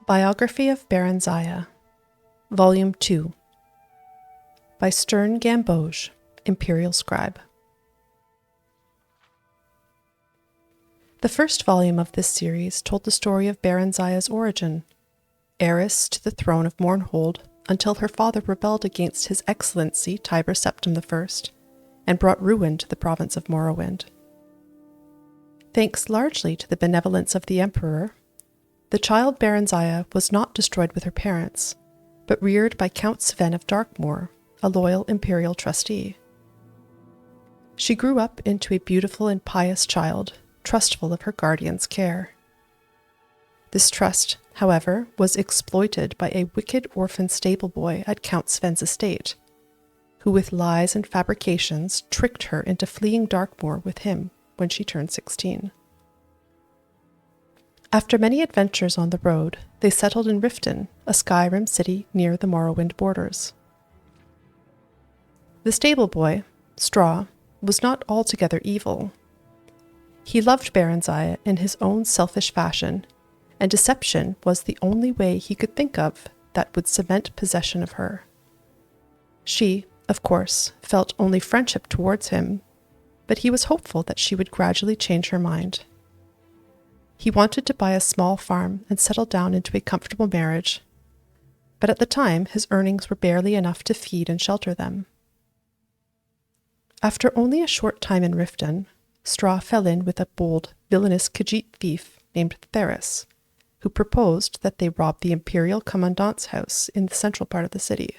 Biography of Barenziah, Volume 2, by Stern Gamboge, Imperial Scribe. The first volume of this series told the story of Barenziah's origin, heiress to the throne of Mournhold until her father rebelled against His Excellency Tiber Septim I and brought ruin to the province of Morrowind. Thanks largely to the benevolence of the Emperor, the child Barenziah was not destroyed with her parents, but reared by Count Sven of Darkmoor, a loyal imperial trustee. She grew up into a beautiful and pious child, trustful of her guardian's care. This trust, however, was exploited by a wicked orphan stable boy at Count Sven's estate, who with lies and fabrications tricked her into fleeing Darkmoor with him when she turned 16. After many adventures on the road, they settled in Riften, a Skyrim city near the Morrowind borders. The stable boy, Straw, was not altogether evil. He loved Barenziah in his own selfish fashion, and deception was the only way he could think of that would cement possession of her. She, of course, felt only friendship towards him, but he was hopeful that she would gradually change her mind. He wanted to buy a small farm and settle down into a comfortable marriage, but at the time his earnings were barely enough to feed and shelter them. After only a short time in Riften, Straw fell in with a bold, villainous Khajiit thief named Theris, who proposed that they rob the Imperial Commandant's house in the central part of the city.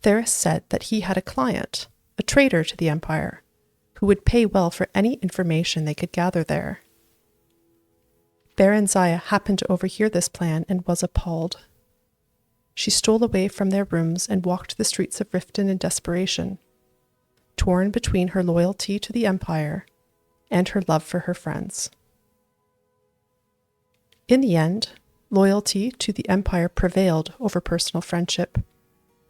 Theris said that he had a client, a traitor to the Empire, who would pay well for any information they could gather there. Barenziah happened to overhear this plan and was appalled. She stole away from their rooms and walked the streets of Riften in desperation, torn between her loyalty to the Empire and her love for her friends. In the end, loyalty to the Empire prevailed over personal friendship,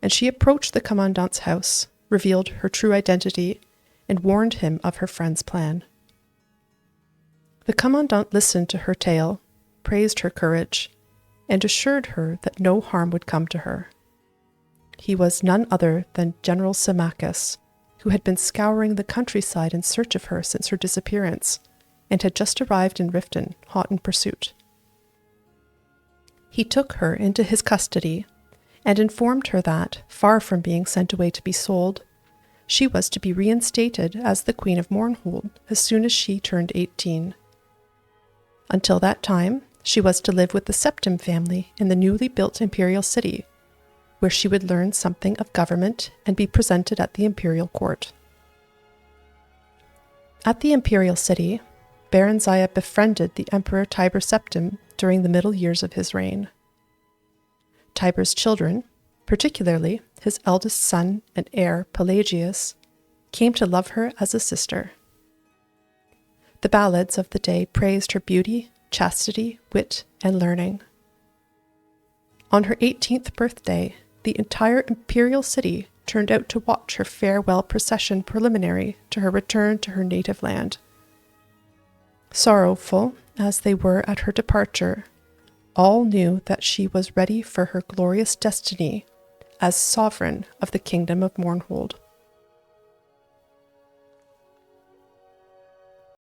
and she approached the Commandant's house, revealed her true identity, and warned him of her friend's plan. The Commandant listened to her tale, praised her courage, and assured her that no harm would come to her. He was none other than General Symmachus, who had been scouring the countryside in search of her since her disappearance, and had just arrived in Riften, hot in pursuit. He took her into his custody, and informed her that, far from being sent away to be sold, she was to be reinstated as the Queen of Mournhold as soon as she turned 18. Until that time, she was to live with the Septim family in the newly built imperial city, where she would learn something of government and be presented at the imperial court. At the imperial city, Barenziah befriended the Emperor Tiber Septim during the middle years of his reign. Tiber's children, particularly his eldest son and heir Pelagius, came to love her as a sister. The ballads of the day praised her beauty, chastity, wit, and learning. On her 18th birthday, the entire imperial city turned out to watch her farewell procession preliminary to her return to her native land. Sorrowful as they were at her departure, all knew that she was ready for her glorious destiny as sovereign of the kingdom of Mournhold.